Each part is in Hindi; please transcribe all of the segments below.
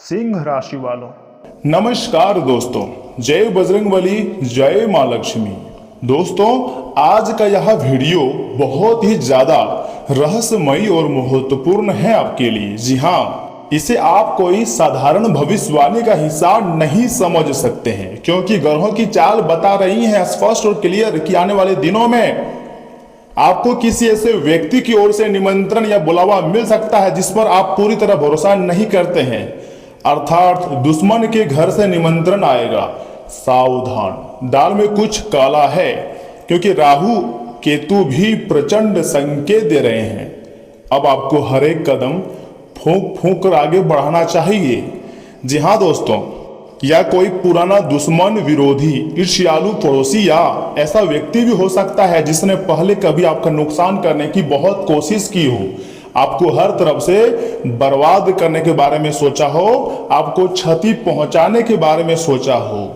सिंह राशि वालों, नमस्कार दोस्तों, जय बजरंगबली, जय मां लक्ष्मी। दोस्तों, आज का यह वीडियो बहुत ही ज्यादा रहस्यमयी और महत्वपूर्ण है आपके लिए। जी हाँ, इसे आप कोई साधारण भविष्यवाणी का हिस्सा नहीं समझ सकते हैं, क्योंकि ग्रहों की चाल बता रही है स्पष्ट और क्लियर कि आने वाले दिनों में आपको किसी ऐसे व्यक्ति की ओर से निमंत्रण या बुलावा मिल सकता है जिस पर आप पूरी तरह भरोसा नहीं करते हैं, अर्थात दुश्मन के घर से निमंत्रण आएगा। सावधान, दाल में कुछ काला है, क्योंकि राहु केतु भी प्रचंड संकेत दे रहे हैं। अब आपको हर एक कदम फूंक फूंक कर आगे बढ़ाना चाहिए। जी हाँ दोस्तों, या कोई पुराना दुश्मन, विरोधी, ईर्ष्यालु पड़ोसी या ऐसा व्यक्ति भी हो सकता है जिसने पहले कभी आपका नुकसान करने की बहुत कोशिश की हो, आपको हर तरफ से बर्बाद करने के बारे में सोचा हो, आपको क्षति पहुंचाने के बारे में सोचा हो।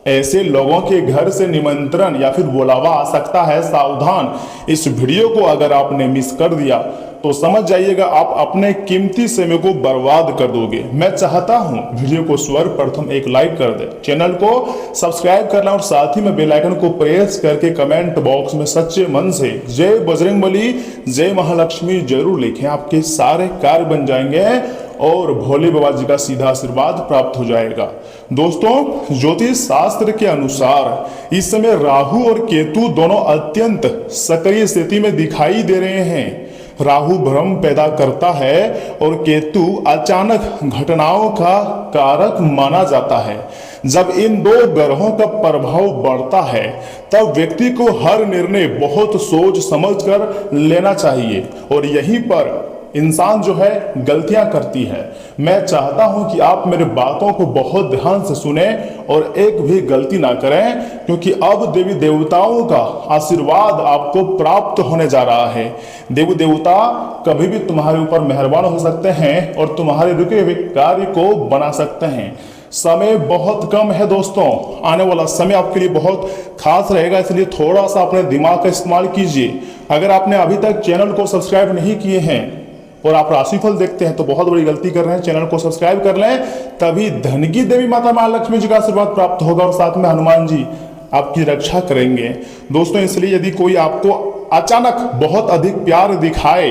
ऐसे लोगों के घर से निमंत्रण या फिर बुलावा आ सकता है। सावधान, इस वीडियो को अगर आपने मिस कर दिया तो समझ जाइएगा आप अपने कीमती समय को बर्बाद कर दोगे। मैं चाहता हूं वीडियो को सर्वप्रथम एक लाइक कर दे, चैनल को सब्सक्राइब करना और साथ ही में बेल आइकन को प्रेस करके कमेंट बॉक्स में सच्चे मन से जय बजरंगबली, जय महालक्ष्मी जरूर लिखें। आपके सारे कार्य बन जाएंगे और भोले बाबा जी का सीधा आशीर्वाद प्राप्त हो जाएगा। दोस्तों, ज्योतिष शास्त्र के अनुसार इस समय राहु और केतु दोनों अत्यंत सक्रिय स्थिति में दिखाई दे रहे हैं। राहु भ्रम पैदा करता है और केतु अचानक घटनाओं का कारक माना जाता है। जब इन दो ग्रहों का प्रभाव बढ़ता है तब व्यक्ति को हर निर्णय बहुत सोच समझ कर लेना चाहिए, और यहीं पर इंसान जो है गलतियां करती है। मैं चाहता हूं कि आप मेरे बातों को बहुत ध्यान से सुने और एक भी गलती ना करें, क्योंकि अब देवी देवताओं का आशीर्वाद आपको प्राप्त होने जा रहा है। देवी देवता कभी भी तुम्हारे ऊपर मेहरबान हो सकते हैं और तुम्हारे रुके हुए कार्य को बना सकते हैं। समय बहुत कम है दोस्तों, आने वाला समय आपके लिए बहुत खास रहेगा, इसलिए थोड़ा सा अपने दिमाग का इस्तेमाल कीजिए। अगर आपने अभी तक चैनल को सब्सक्राइब नहीं किए हैं और आप राशिफल देखते हैं तो बहुत बड़ी गलती कर रहे हैं। चैनल को सब्सक्राइब कर लें, तभी धन की देवी माता महालक्ष्मी जी का आशीर्वाद प्राप्त होगा और साथ में हनुमान जी आपकी रक्षा करेंगे। दोस्तों, इसलिए यदि कोई आपको अचानक बहुत अधिक प्यार दिखाए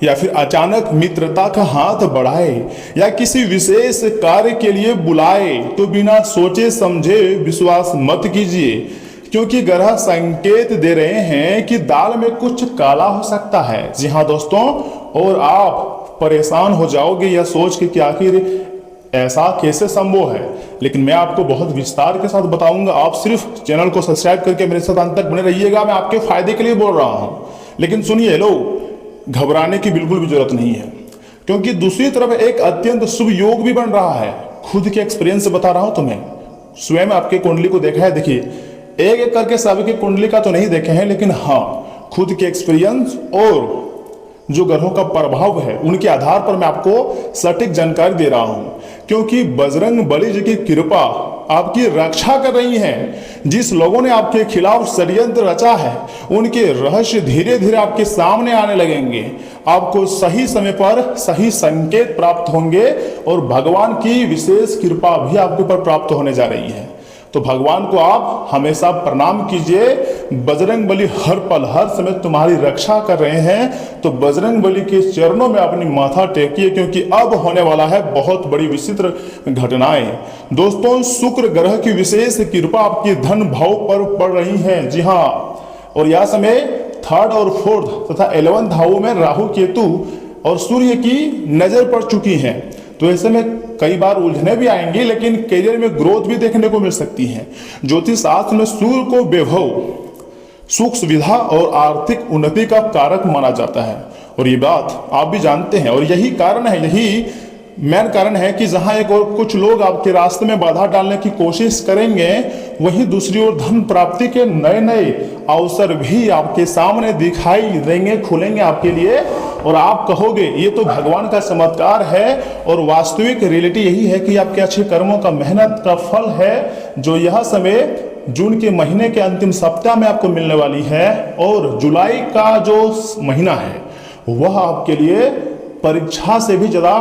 या फिर अचानक मित्रता का हाथ बढ़ाए या किसी विशेष कार्य के लिए बुलाए तो बिना सोचे समझे विश्वास मत कीजिए, क्योंकि ग्रह संकेत दे रहे हैं कि दाल में कुछ काला हो सकता है। जी हाँ दोस्तों, और आप परेशान हो जाओगे यह सोच के कि आखिर ऐसा कैसे संभव है, लेकिन मैं आपको बहुत विस्तार के साथ बताऊंगा। आप सिर्फ चैनल को सब्सक्राइब करके मेरे साथ अंत तक बने रहिएगा। मैं आपके फायदे के लिए बोल रहा हूं, लेकिन सुनिए लोग, घबराने की बिल्कुल भी जरूरत नहीं है, क्योंकि दूसरी तरफ एक अत्यंत शुभ योग भी बन रहा है। खुद के एक्सपीरियंस से बता रहा हूं तुम्हें, स्वयं आपके कुंडली को देखा है। देखिए, एक एक करके सबकी कुंडली का तो नहीं देखे हैं, लेकिन हाँ, खुद के एक्सपीरियंस और जो ग्रहों का प्रभाव है उनके आधार पर मैं आपको सटीक जानकारी दे रहा हूं, क्योंकि बजरंगबली जी की कृपा आपकी रक्षा कर रही है। जिस लोगों ने आपके खिलाफ षड्यंत्र रचा है उनके रहस्य धीरे धीरे आपके सामने आने लगेंगे। आपको सही समय पर सही संकेत प्राप्त होंगे और भगवान की विशेष कृपा भी आपके ऊपर प्राप्त होने जा रही है। तो भगवान को आप हमेशा प्रणाम कीजिए। बजरंगबली हर पल हर समय तुम्हारी रक्षा कर रहे हैं, तो बजरंगबली के चरणों में अपनी माथा टेकिए, क्योंकि अब होने वाला है बहुत बड़ी विचित्र घटनाएं। दोस्तों, शुक्र ग्रह की विशेष कृपा आपकी धन भाव पर पड़ रही है। जी हाँ, और यह समय 3rd और 4th तथा 11th भावों में राहु, केतु और सूर्य की नजर पड़ चुकी है। तो ऐसे में कई बार उलझने भी आएंगी, लेकिन करियर में ग्रोथ भी देखने को मिल सकती है। ज्योतिष शास्त्र में सूर्य को वैभव, सुख सुविधा और आर्थिक उन्नति का कारक माना जाता है, और ये बात आप भी जानते हैं। और यही कारण है, यही मेन कारण है कि जहां एक और कुछ लोग आपके रास्ते में बाधा डालने की कोशिश करेंगे, वहीं दूसरी ओर धन प्राप्ति के नए नए अवसर भी आपके सामने दिखाई देंगे, खुलेंगे आपके लिए, और आप कहोगे ये तो भगवान का चमत्कार है। और वास्तविक रियलिटी यही है कि आपके अच्छे कर्मों का, मेहनत का फल है, जो यह समय जून के महीने के अंतिम सप्ताह में आपको मिलने वाली है। और जुलाई का जो महीना है वह आपके लिए परीक्षा से भी ज्यादा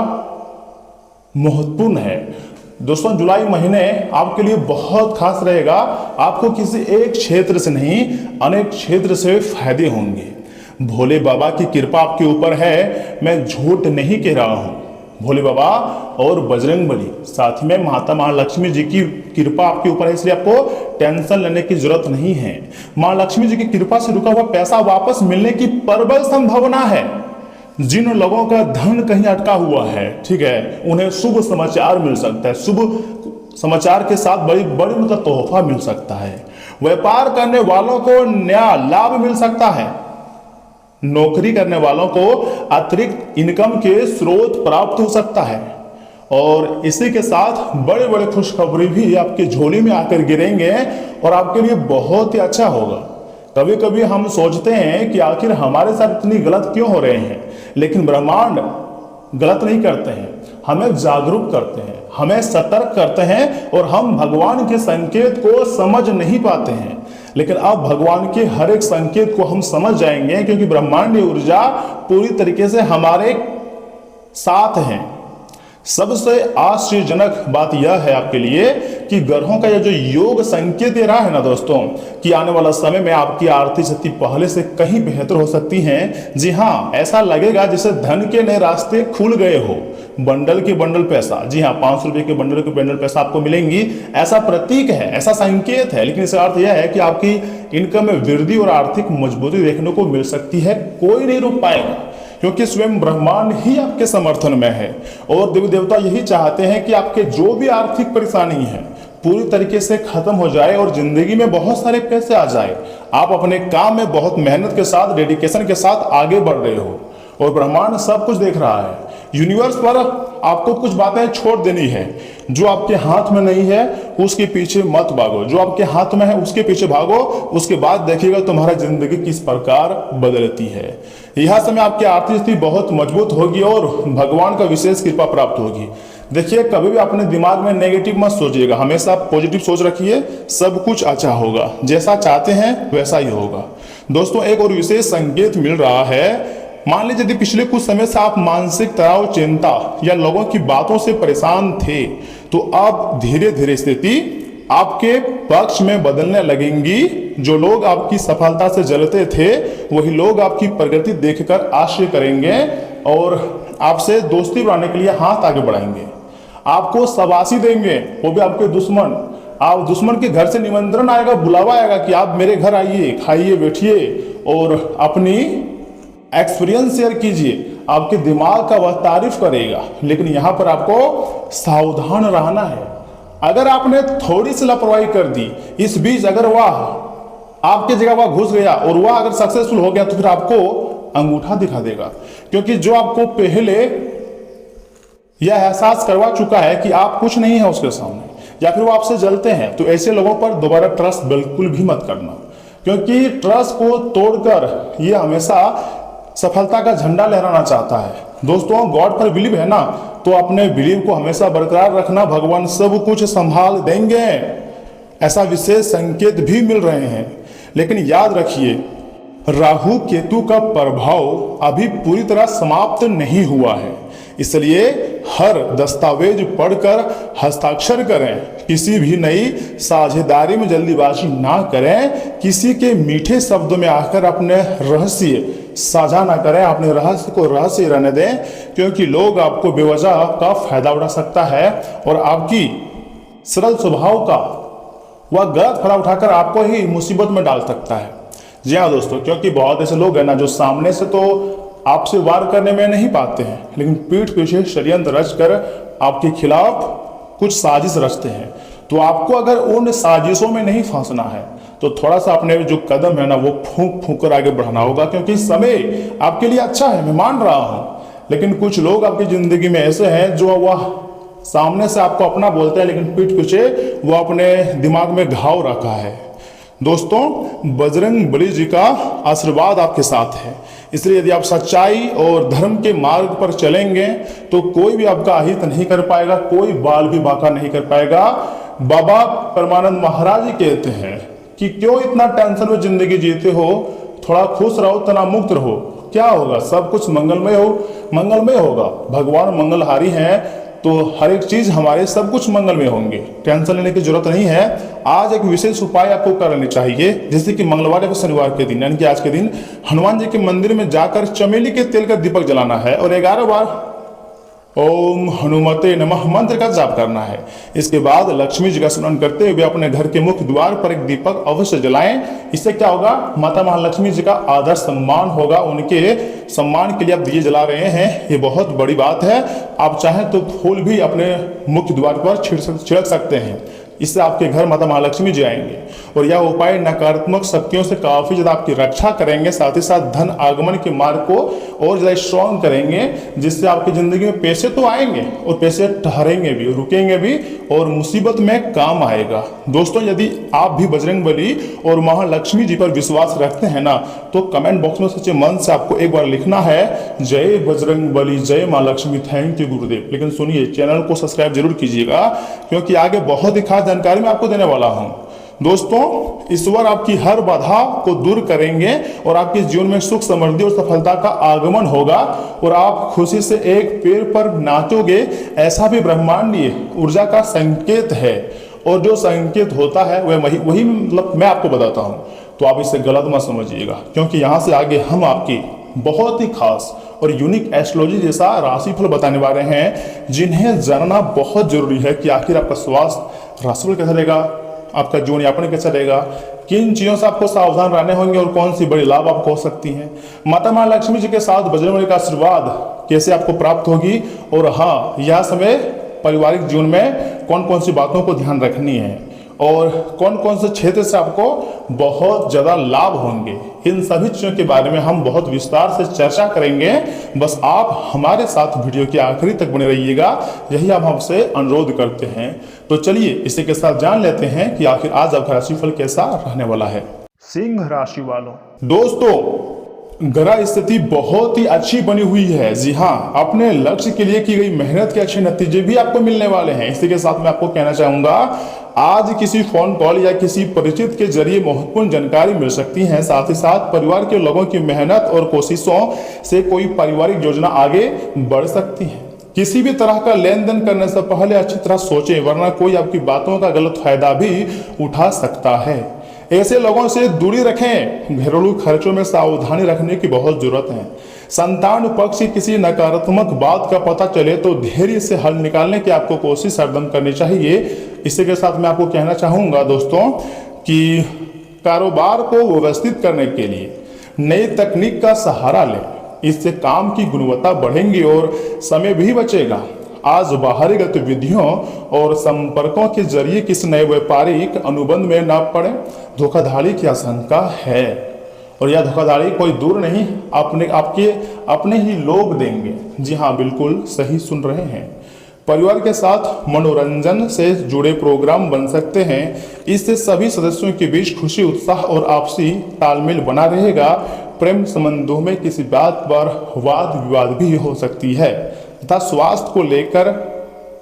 महत्वपूर्ण है। दोस्तों जुलाई महीने आपके लिए बहुत खास रहेगा। आपको किसी एक क्षेत्र से नहीं, अनेक क्षेत्र से फायदे होंगे। भोले बाबा की कृपा आपके ऊपर है, मैं झूठ नहीं कह रहा हूं। भोले बाबा और बजरंगबली, साथ में माता महालक्ष्मी जी की कृपा आपके ऊपर है, इसलिए आपको टेंशन लेने की जरूरत नहीं है। मां लक्ष्मी जी की कृपा से रुका हुआ पैसा वापस मिलने की प्रबल संभावना है। जिन लोगों का धन कहीं अटका हुआ है, ठीक है, उन्हें शुभ समाचार मिल सकता है। शुभ समाचार के साथ बड़ी बड़ी मतलब तोहफा मिल सकता है। व्यापार करने वालों को नया लाभ मिल सकता है। नौकरी करने वालों को अतिरिक्त इनकम के स्रोत प्राप्त हो सकता है। और इसी के साथ बड़े बड़े खुशखबरी भी आपकी झोली में आकर गिरेंगे और आपके लिए बहुत ही अच्छा होगा। कभी कभी हम सोचते हैं कि आखिर हमारे साथ इतनी गलत क्यों हो रहे हैं, लेकिन ब्रह्मांड गलत नहीं करते हैं, हमें जागरूक करते हैं, हमें सतर्क करते हैं और हम भगवान के संकेत को समझ नहीं पाते हैं। लेकिन अब भगवान के हर एक संकेत को हम समझ जाएंगे, क्योंकि ब्रह्मांडीय ऊर्जा पूरी तरीके से हमारे साथ है। सबसे आश्चर्यजनक बात यह है आपके लिए कि ग्रहों का यह जो योग संकेत दे रहा है ना दोस्तों, कि आने वाला समय में आपकी आर्थिक स्थिति पहले से कहीं बेहतर हो सकती है। जी हाँ, ऐसा लगेगा जैसे धन के नए रास्ते खुल गए हो। बंडल के बंडल पैसा, जी हाँ, 500 रुपए के बंडल के बंडल पैसा आपको मिलेंगी, ऐसा प्रतीक है, ऐसा संकेत है। लेकिन इसका अर्थ यह है कि आपकी इनकम में वृद्धि और आर्थिक मजबूती देखने को मिल सकती है। कोई नहीं रोक पाएगा, क्योंकि स्वयं ब्रह्मांड ही आपके समर्थन में है। और देवी देवता यही चाहते हैं कि आपके जो भी आर्थिक परेशानी है पूरी तरीके से खत्म हो जाए और जिंदगी में बहुत सारे पैसे आ जाए। आप अपने काम में बहुत मेहनत के साथ, डेडिकेशन के साथ आगे बढ़ रहे हो और ब्रह्मांड सब कुछ देख रहा है। यूनिवर्स पर आपको कुछ बातें छोड़ देनी है। जो आपके हाथ में नहीं है उसके पीछे मत भागो, जो आपके हाथ में है उसके पीछे भागो। उसके बाद देखिएगा तुम्हारा जिंदगी किस प्रकार बदलती है। यह समय आपकी आर्थिक स्थिति बहुत मजबूत होगी और भगवान का विशेष कृपा प्राप्त होगी। देखिए, कभी भी अपने दिमाग में नेगेटिव मत सोचिएगा, हमेशा पॉजिटिव सोच रखिए। सब कुछ अच्छा होगा, जैसा चाहते हैं वैसा ही होगा। दोस्तों, एक और विशेष संकेत मिल रहा है। मान लीजिए यदि पिछले कुछ समय से आप मानसिक तनाव, चिंता या लोगों की बातों से परेशान थे, तो अब धीरे धीरे स्थिति आपके पक्ष में बदलने लगेंगी। जो लोग आपकी सफलता से जलते थे वही लोग आपकी प्रगति देखकर आश्चर्य करेंगे और आपसे दोस्ती बनाने के लिए हाथ आगे बढ़ाएंगे। आपको शाबाशी देंगे, वो भी आपके दुश्मन। आप दुश्मन के घर से निमंत्रण आएगा, बुलावा आएगा कि आप मेरे घर आइए, खाइए, बैठिए और अपनी एक्सपीरियंस शेयर कीजिए। आपके दिमाग का वह तारीफ करेगा। लेकिन यहां पर आपको सावधान रहना है। अगर आपने थोड़ी सी लापरवाही कर दी, इस बीच अगर वह आपकी जगह वह घुस गया और वह अगर सक्सेसफुल हो गया, तो फिर आपको अंगूठा दिखा देगा। क्योंकि जो आपको पहले यह एहसास करवा चुका है कि आप कुछ नहीं है उसके सामने, या फिर वो आपसे जलते हैं, तो ऐसे लोगों पर दोबारा ट्रस्ट बिल्कुल भी मत करना। क्योंकि ट्रस्ट को तोड़कर ये हमेशा सफलता का झंडा लहराना चाहता है। दोस्तों, गॉड पर बिलीव है ना, तो अपने बिलीव को हमेशा बरकरार रखना, भगवान सब कुछ संभाल देंगे। ऐसा विशेष संकेत भी मिल रहे हैं। लेकिन याद रखिए, राहु केतु का प्रभाव अभी पूरी तरह समाप्त नहीं हुआ है, इसलिए हर दस्तावेज पढ़कर हस्ताक्षर करें। किसी भी नई साझेदारी में जल्दीबाजी ना करें। किसी के मीठे शब्दों में आकर अपने रहस्य साझा ना करें। अपने रहस्य को रहस्य रहने दें, क्योंकि लोग आपको बेवजह का फायदा उठा सकता है और आपकी सरल स्वभाव का वह गलत फायदा उठाकर आपको ही मुसीबत में डाल सकता है। जी हाँ दोस्तों, क्योंकि बहुत ऐसे लोग हैं ना जो सामने से तो आपसे वार करने में नहीं पाते हैं, लेकिन पीठ पीछे षड्यंत्र रचकर आपके खिलाफ कुछ साजिश रचते हैं। तो आपको अगर उन साजिशों में नहीं फंसना है तो थोड़ा सा अपने जो कदम है ना वो फूंक फूंक कर आगे बढ़ाना होगा, क्योंकि समय आपके लिए अच्छा है, मैं मान रहा हूं। लेकिन कुछ लोग आपकी जिंदगी में ऐसे हैं जो वह सामने से आपको अपना बोलते हैं, लेकिन पीठ पीछे वो अपने दिमाग में घाव रखा है। दोस्तों, बजरंग बली जी का आशीर्वाद आपके साथ है, इसलिए यदि आप सच्चाई और धर्म के मार्ग पर चलेंगे तो कोई भी आपका अहित नहीं कर पाएगा, कोई बाल भी बांका नहीं कर पाएगा। बाबा परमानंद महाराज जी कहते हैं कि क्यों इतना टेंशन में जिंदगी जीते हो, थोड़ा खुश रहो, तनाव मुक्त रहो, क्या होगा, सब कुछ मंगलमय होगा। भगवान मंगलहारी हैं तो हर एक चीज हमारे सब कुछ मंगल में होंगे, टेंशन लेने की जरूरत नहीं है। आज एक विशेष उपाय आपको कर लेनी चाहिए, जैसे कि मंगलवार या शनिवार के दिन यानी कि आज के दिन हनुमान जी के मंदिर में जाकर चमेली के तेल का दीपक जलाना है और 11 बार ओम हनुमते नमः मंत्र का जाप करना है। इसके बाद लक्ष्मी जी का स्मरण करते हुए अपने घर के मुख्य द्वार पर एक दीपक अवश्य जलाएं। इससे क्या होगा, माता महालक्ष्मी जी का आदर सम्मान होगा, उनके सम्मान के लिए आप दिए जला रहे हैं, ये बहुत बड़ी बात है। आप चाहें तो फूल भी अपने मुख्य द्वार पर छिड़क सकते हैं, इससे आपके घर माता महालक्ष्मी जी आएंगे और यह उपाय नकारात्मक शक्तियों से काफी ज्यादा आपकी रक्षा करेंगे, साथ ही साथ धन आगमन के मार्ग को और ज्यादा स्ट्रॉन्ग करेंगे, जिससे आपकी जिंदगी में पैसे तो आएंगे और पैसे ठहरेंगे भी, रुकेंगे भी और मुसीबत में काम आएगा। दोस्तों, यदि आप भी बजरंगबली और महालक्ष्मी जी पर विश्वास रखते हैं ना, तो कमेंट बॉक्स में सच्चे मन से आपको एक बार लिखना है जय बजरंगबली, जय माँ लक्ष्मी, थैंक यू गुरुदेव। लेकिन सुनिए, चैनल को सब्सक्राइब जरूर कीजिएगा, क्योंकि आगे बहुत ही खास जानकारी मैं आपको देने वाला हूं। दोस्तों, ईश्वर आपकी हर बाधा को दूर करेंगे और आपके जीवन में सुख, समृद्धि और सफलता का आगमन होगा और आप खुशी से एक पैर पर नाचोगे। ऐसा भी ब्रह्मांडीय ऊर्जा का संकेत है और जो संकेत होता है वही मतलब मैं आपको बताता हूं, तो आप इसे गलत मत समझिएगा, क्योंकि यहां से आगे हम आपकी बहुत ही खास और यूनिक एस्ट्रोलॉजी जैसा राशिफल बताने वाले हैं, जिन्हें जानना बहुत जरूरी है कि आखिर आपका स्वास्थ्य, राशिफल कैसा रहेगा, आपका जीवन यापन कैसा रहेगा, किन चीजों से आपको सावधान रहने होंगे और कौन सी बड़ी लाभ आपको हो सकती हैं, माता महालक्ष्मी जी के साथ बजरंगबली का आशीर्वाद कैसे आपको प्राप्त होगी, और हाँ, यह समय पारिवारिक जीवन में कौन कौन सी बातों को ध्यान रखनी है और कौन कौन से क्षेत्र से आपको बहुत ज्यादा लाभ होंगे, इन सभी चीजों के बारे में हम बहुत विस्तार से चर्चा करेंगे। बस आप हमारे साथ वीडियो के आखिरी तक बने रहिएगा, यही हम आपसे अनुरोध करते हैं। तो चलिए इसी के साथ जान लेते हैं कि आखिर आज आपका राशिफल कैसा रहने वाला है। सिंह राशि वालों, दोस्तों, ग्रह स्थिति बहुत ही अच्छी बनी हुई है। जी हाँ, अपने लक्ष्य के लिए की गई मेहनत के अच्छे नतीजे भी आपको मिलने वाले हैं। इसी के साथ मैं आपको कहना चाहूंगा, आज किसी फोन कॉल या किसी परिचित के जरिए महत्वपूर्ण जानकारी मिल सकती है। साथ ही साथ परिवार के लोगों की मेहनत और कोशिशों से कोई पारिवारिक योजना आगे बढ़ सकती है। किसी भी तरह का लेन देन करने से पहले अच्छी तरह सोचें, वरना कोई आपकी बातों का गलत फायदा भी उठा सकता है। ऐसे लोगों से दूरी रखें। घरेलू खर्चों में सावधानी रखने की बहुत जरूरत है। संतान पक्ष की किसी नकारात्मक बात का पता चले तो धैर्य से हल निकालने की आपको कोशिश हरदम करनी चाहिए। इसी के साथ मैं आपको कहना चाहूंगा दोस्तों कि कारोबार को व्यवस्थित करने के लिए नई तकनीक का सहारा लें, इससे काम की गुणवत्ता बढ़ेगी और समय भी बचेगा। आज बाहरी गतिविधियों और संपर्कों के जरिए किसी नए व्यापारिक अनुबंध में न पड़े। धोखाधड़ी की आशंका है और यह धोखाधड़ी कोई दूर नहीं, अपने ही लोग देंगे। जी हाँ, बिल्कुल सही सुन रहे हैं। परिवार के साथ मनोरंजन से जुड़े प्रोग्राम बन सकते हैं। इससे सभी सदस्यों के बीच खुशी, उत्साह और आपसी तालमेल बना रहेगा। प्रेम संबंधों में किसी बात पर वाद विवाद भी हो सकती है तथा स्वास्थ्य को लेकर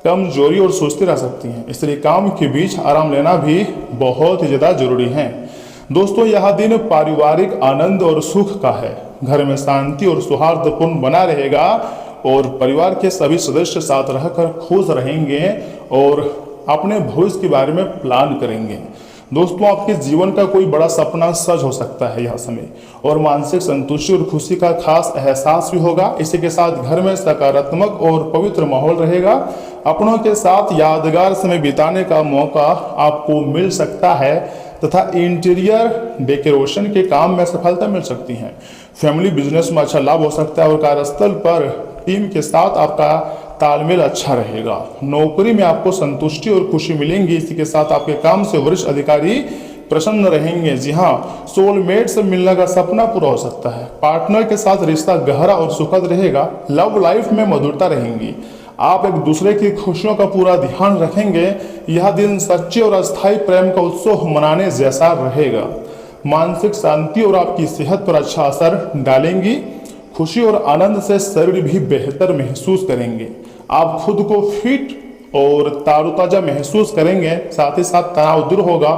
कमजोरी और सुस्ती रह सकती है, इसलिए काम के बीच आराम लेना भी बहुत ही ज्यादा जरूरी है। दोस्तों, यह दिन पारिवारिक आनंद और सुख का है। घर में शांति और सौहार्दपूर्ण बना रहेगा और परिवार के सभी सदस्य साथ रहकर खुश रहेंगे और अपने भविष्य के बारे में प्लान करेंगे। दोस्तों, आपके जीवन का कोई बड़ा सपना सच हो सकता है यह समय, और मानसिक संतुष्टि और खुशी का खास एहसास भी होगा। इसी के साथ घर में सकारात्मक और पवित्र माहौल रहेगा। अपनों के साथ यादगार समय बिताने का मौका आपको मिल सकता है तथा इंटीरियर डेकोरेशन के काम में सफलता मिल सकती है। फैमिली बिजनेस में अच्छा लाभ हो सकता है और कार्यस्थल पर टीम के साथ आपका तालमेल अच्छा रहेगा। नौकरी में आपको संतुष्टि और खुशी मिलेंगी। इसी के साथ आपके काम से वरिष्ठ अधिकारी प्रसन्न रहेंगे। जी हाँ, सोलमेट से मिलने का सपना पूरा हो सकता है। पार्टनर के साथ रिश्ता गहरा और सुखद रहेगा। लव लाइफ में मधुरता रहेंगी। आप एक दूसरे की खुशियों का पूरा ध्यान रखेंगे। यह दिन सच्चे और अस्थायी प्रेम का उत्सव मनाने जैसा रहेगा। मानसिक शांति और आपकी सेहत पर अच्छा असर डालेंगी। खुशी और आनंद से शरीर भी बेहतर महसूस करेंगे। आप खुद को फिट और तारोताजा महसूस करेंगे। साथ ही साथ तनाव दूर होगा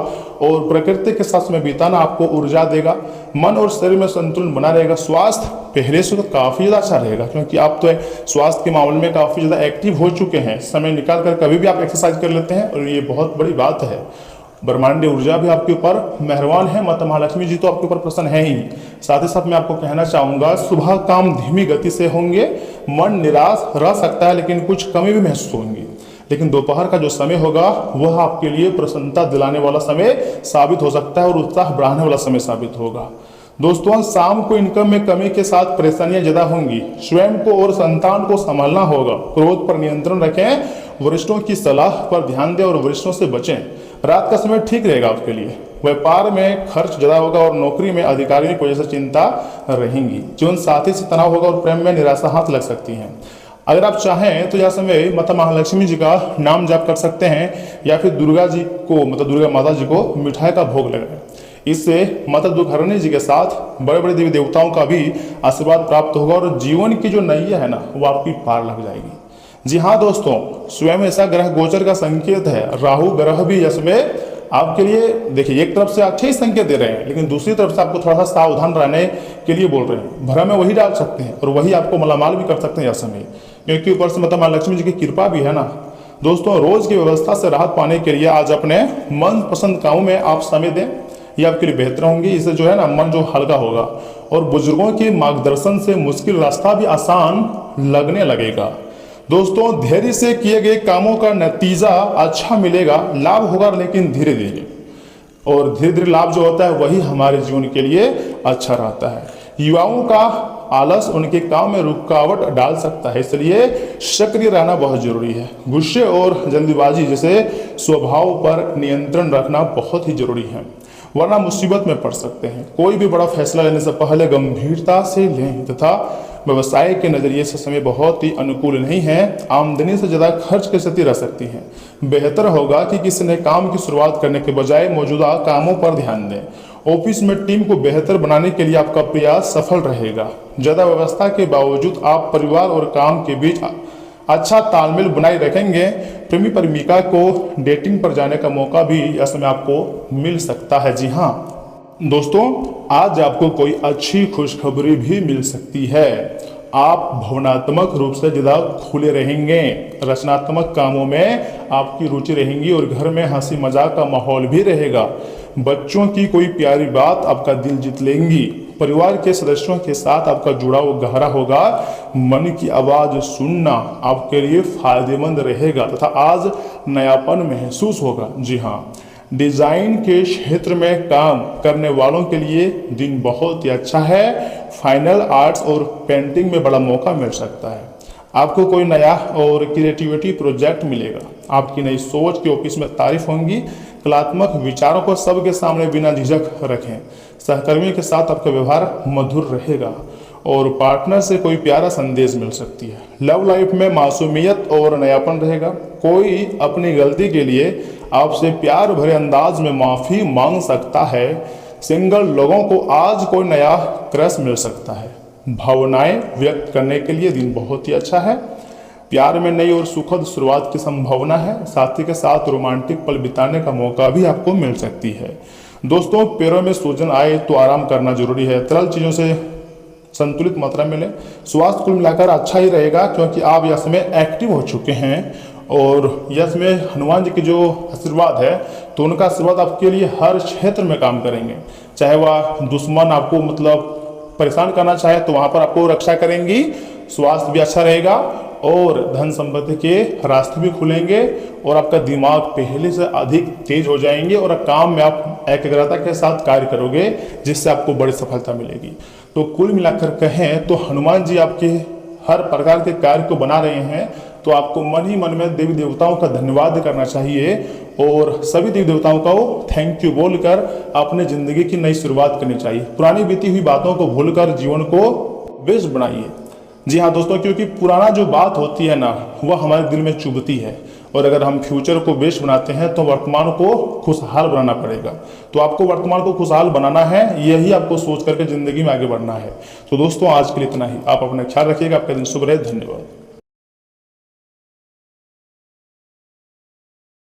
और प्रकृति के साथ समय बिताना आपको ऊर्जा देगा। मन और शरीर में संतुलन बना रहेगा। स्वास्थ्य पहले से तो काफ़ी ज़्यादा अच्छा रहेगा, क्योंकि आप तो स्वास्थ्य के मामले में काफ़ी ज़्यादा एक्टिव हो चुके हैं। समय निकाल कर कभी भी आप एक्सरसाइज कर लेते हैं और ये बहुत बड़ी बात है। ब्रह्मांडीय ऊर्जा भी आपके ऊपर मेहरबान है। माता महालक्ष्मी जी तो आपके ऊपर प्रसन्न है ही। साथ ही साथ मैं आपको कहना चाहूँगा, सुबह काम धीमी गति से होंगे। मन निराश रह सकता है, लेकिन कुछ कमी भी महसूस होंगी। लेकिन दोपहर का जो समय होगा वह आपके लिए प्रसन्नता दिलाने वाला समय साबित हो सकता है और उत्साह बढ़ाने वाला समय साबित होगा। दोस्तों, शाम को इनकम में कमी के साथ परेशानियां ज्यादा होंगी। स्वयं को और संतान को संभालना होगा। क्रोध पर नियंत्रण रखें। वरिष्ठों की सलाह पर ध्यान दें और वरिष्ठों से बचें। रात का समय ठीक रहेगा आपके लिए। व्यापार में खर्च ज्यादा होगा और नौकरी में अधिकारियों की वजह से चिंता रहेंगी। जीवन साथी से तनाव होगा और प्रेम में निराशा हाथ लग सकती है। अगर आप चाहें तो यह समय माता महालक्ष्मी जी का नाम जाप कर सकते हैं, या फिर दुर्गा जी को मतलब दुर्गा माता जी को मिठाई का भोग लगाएं। इससे माता दुर्घरणी जी के साथ बड़े बड़े देवी देवताओं का भी आशीर्वाद प्राप्त होगा और जीवन की जो नैया है ना वो आपकी पार लग जाएगी। जी हाँ दोस्तों, स्वयं ऐसा ग्रह गोचर का संकेत है। राहु ग्रह भी इसमें आपके लिए देखिए एक तरफ से अच्छे ही संकेत दे रहे हैं, लेकिन दूसरी तरफ से आपको थोड़ा सा सावधान रहने के लिए बोल रहे हैं। भ्रम में वही डाल सकते हैं और वही आपको मालामाल भी कर सकते हैं यह समय, क्योंकि ऊपर से माता महालक्ष्मी जी की कृपा भी है ना। दोस्तों, रोज की व्यवस्था से राहत पाने के लिए आज अपने मन पसंद कामों में आप समय दें, ये आपके लिए बेहतर होंगी। इससे जो है ना मन जो हल्का होगा और बुजुर्गों के मार्गदर्शन से मुश्किल रास्ता भी आसान लगने लगेगा। दोस्तों, धैर्य से किए गए कामों का नतीजा अच्छा मिलेगा। लाभ होगा लेकिन धीरे धीरे, और धीरे धीरे लाभ जो होता है वही हमारे जीवन के लिए अच्छा रहता है। युवाओं का आलस उनके काम में रुकावट डाल सकता है, इसलिए सक्रिय रहना बहुत जरूरी है। गुस्से और जल्दीबाजी जैसे स्वभाव पर नियंत्रण रखना बहुत ही जरूरी है, वरना मुसीबत में पड़ सकते हैं। कोई भी बड़ा फैसला लेने से पहले गंभीरता से लें तथा व्यवसाय के नजरिए से समय बहुत ही अनुकूल नहीं है। आमदनी से ज्यादा खर्च की स्थिति रह सकती है। बेहतर होगा कि किसी नए काम की शुरुआत करने के बजाय मौजूदा कामों पर ध्यान दें। ऑफिस में टीम को बेहतर बनाने के लिए आपका प्रयास सफल रहेगा। ज्यादा व्यवस्था के बावजूद आप परिवार और काम के बीच अच्छा तालमेल बनाए रखेंगे। प्रेमी प्रेमिका को डेटिंग पर जाने का मौका भी इस समय आपको मिल सकता है। जी हाँ दोस्तों, आज आपको कोई अच्छी खुशखबरी भी मिल सकती है। आप भावनात्मक रूप से ज़्यादा खुले रहेंगे। रचनात्मक कामों में आपकी रुचि रहेंगी और घर में हंसी मजाक का माहौल भी रहेगा। बच्चों की कोई प्यारी बात आपका दिल जीत लेंगी। परिवार के सदस्यों के साथ आपका जुड़ाव गहरा होगा। मन की आवाज़ सुनना आपके लिए फायदेमंद रहेगा तथा आज नयापन महसूस होगा। जी हाँ, डिजाइन के क्षेत्र में काम करने वालों के लिए दिन बहुत ही अच्छा है। फाइनल आर्ट्स और पेंटिंग में बड़ा मौका मिल सकता है। आपको कोई नया और क्रिएटिविटी प्रोजेक्ट मिलेगा। आपकी नई सोच की ऑफिस में तारीफ होंगी। कलात्मक विचारों को सबके सामने बिना झिझक रखें। सहकर्मी के साथ आपका व्यवहार मधुर रहेगा और पार्टनर से कोई प्यारा संदेश मिल सकती है। लव लाइफ में मासूमियत और नयापन रहेगा। कोई अपनी गलती के लिए आपसे प्यार भरे अंदाज में माफी मांग सकता है। सिंगल लोगों को आज कोई नया क्रश मिल सकता है। भावनाएं व्यक्त करने के लिए दिन बहुत ही अच्छा है। प्यार में नई और सुखद शुरुआत की संभावना है। साथी के साथ रोमांटिक पल बिताने का मौका भी आपको मिल सकती है। दोस्तों, पैरों में सूजन आए तो आराम करना जरूरी है। तरल चीज़ों से संतुलित मात्रा में लें। स्वास्थ्य कुल मिलाकर अच्छा ही रहेगा, क्योंकि आप यह समय एक्टिव हो चुके हैं और यह समय हनुमान जी की जो आशीर्वाद है तो उनका आशीर्वाद आपके लिए हर क्षेत्र में काम करेंगे। चाहे वह दुश्मन आपको मतलब परेशान करना चाहे तो वहां पर आपको रक्षा करेंगी। स्वास्थ्य भी अच्छा रहेगा और धन संपत्ति के रास्ते भी खुलेंगे और आपका दिमाग पहले से अधिक तेज हो जाएंगे और काम में आप एकाग्रता के साथ कार्य करोगे, जिससे आपको बड़ी सफलता मिलेगी। तो कुल मिलाकर कहें तो हनुमान जी आपके हर प्रकार के कार्य को बना रहे हैं, तो आपको मन ही मन में देवी देवताओं का धन्यवाद करना चाहिए और सभी देवी देवताओं को थैंक यू बोलकर अपने जिंदगी की नई शुरुआत करनी चाहिए। पुरानी बीती हुई बातों को भूलकर जीवन को बेस्ट बनाइए। जी हाँ दोस्तों, क्योंकि पुराना जो बात होती है ना वह हमारे दिल में चुभती है, और अगर हम फ्यूचर को बेस्ट बनाते हैं तो वर्तमान को खुशहाल बनाना पड़ेगा। तो आपको वर्तमान को खुशहाल बनाना है, यही आपको सोच करके जिंदगी में आगे बढ़ना है। तो दोस्तों, आज के लिए इतना ही। आप अपना ख्याल रखिएगा। आपका दिन शुभ रहे। धन्यवाद।